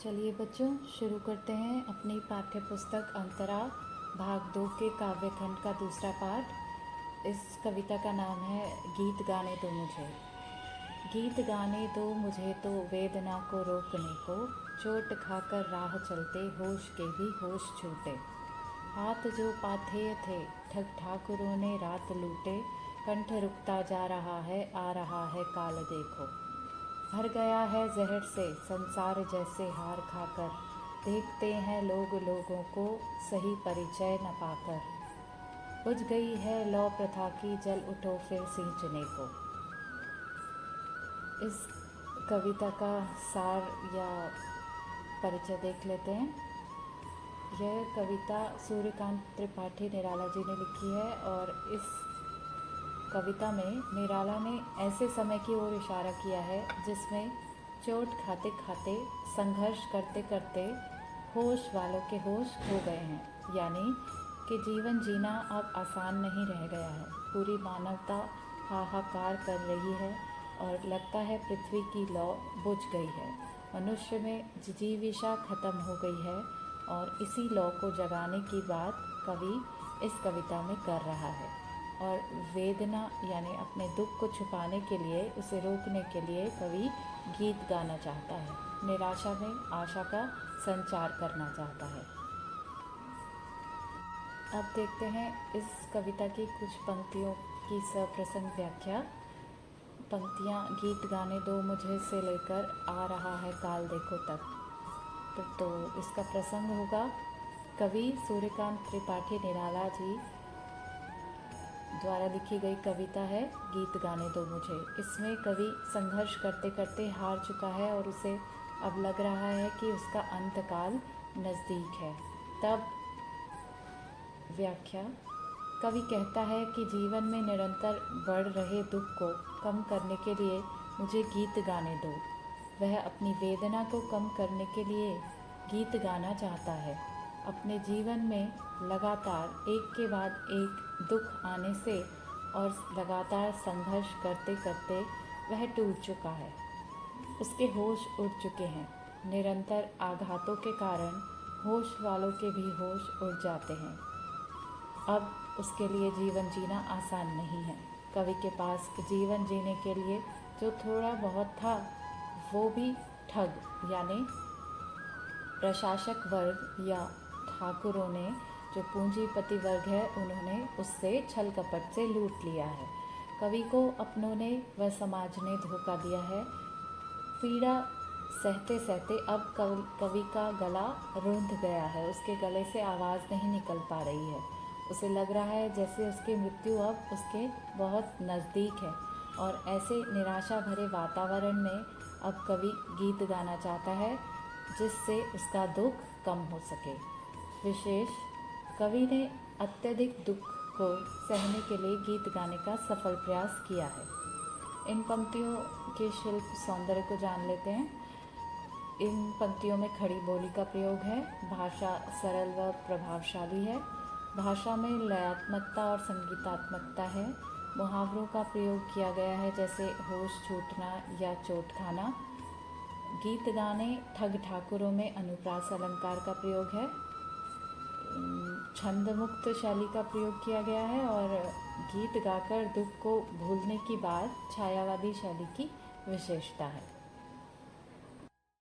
चलिए बच्चों, शुरू करते हैं अपनी पाठ्य पुस्तक अंतरा भाग 2 के काव्य खंड का दूसरा पाठ। इस कविता का नाम है गीत गाने दो मुझे। गीत गाने दो मुझे तो वेदना को रोकने को, चोट खाकर राह चलते होश के भी होश छूटे। हाथ जो पाथेय थे ठग ठाकुरों ने रात लूटे, कंठ रुकता जा रहा है आ रहा है काल देखो। भर गया है जहर से संसार जैसे हार खाकर, देखते हैं लोग लोगों को सही परिचय न पाकर। बुझ गई है लौ प्रथा की जल उठो फिर सींचने को। इस कविता का सार या परिचय देख लेते हैं। यह कविता सूर्यकांत त्रिपाठी निराला जी ने लिखी है और इस कविता में निराला ने ऐसे समय की ओर इशारा किया है जिसमें चोट खाते खाते, संघर्ष करते करते होश वालों के होश खो गए हैं, यानी कि जीवन जीना अब आसान नहीं रह गया है। पूरी मानवता हाहाकार कर रही है और लगता है पृथ्वी की लौ बुझ गई है। मनुष्य में जिजीविषा खत्म हो गई है और इसी लौ को जगाने की बात कवि इस कविता में कर रहा है। और वेदना यानी अपने दुख को छुपाने के लिए, उसे रोकने के लिए कवि गीत गाना चाहता है। निराशा में आशा का संचार करना चाहता है। अब देखते हैं इस कविता की कुछ पंक्तियों की सप्रसंग व्याख्या। पंक्तियाँ गीत गाने दो मुझे से लेकर आ रहा है काल देखो तक। तो इसका प्रसंग होगा कवि सूर्यकांत त्रिपाठी निराला जी द्वारा लिखी गई कविता है गीत गाने दो मुझे। इसमें कवि संघर्ष करते करते हार चुका है और उसे अब लग रहा है कि उसका अंतकाल नज़दीक है। तब व्याख्या, कवि कहता है कि जीवन में निरंतर बढ़ रहे दुख को कम करने के लिए मुझे गीत गाने दो। वह अपनी वेदना को कम करने के लिए गीत गाना चाहता है। अपने जीवन में लगातार एक के बाद एक दुख आने से और लगातार संघर्ष करते करते वह टूट चुका है। उसके होश उड़ चुके हैं। निरंतर आघातों के कारण होश वालों के भी होश उड़ जाते हैं। अब उसके लिए जीवन जीना आसान नहीं है। कवि के पास जीवन जीने के लिए जो थोड़ा बहुत था वो भी ठग यानी प्रशासक वर्ग या ठाकुरों ने, जो पूंजीपति वर्ग है, उन्होंने उससे छल कपट से लूट लिया है। कवि को अपनों ने व समाज ने धोखा दिया है। पीड़ा सहते सहते अब कवि का गला रुंध गया है। उसके गले से आवाज़ नहीं निकल पा रही है। उसे लग रहा है जैसे उसकी मृत्यु अब उसके बहुत नज़दीक है और ऐसे निराशा भरे वातावरण में अब कवि गीत गाना चाहता है जिससे उसका दुख कम हो सके। विशेष, कवि ने अत्यधिक दुख को सहने के लिए गीत गाने का सफल प्रयास किया है। इन पंक्तियों के शिल्प सौंदर्य को जान लेते हैं। इन पंक्तियों में खड़ी बोली का प्रयोग है। भाषा सरल व प्रभावशाली है। भाषा में लयात्मकता और संगीतात्मकता है। मुहावरों का प्रयोग किया गया है, जैसे होश छूटना या चोट खाना। गीत गाने ठग ठाकुरों में अनुप्रास अलंकार का प्रयोग है। छंद मुक्त शैली का प्रयोग किया गया है और गीत गाकर दुख को भूलने की बात छायावादी शैली की विशेषता है।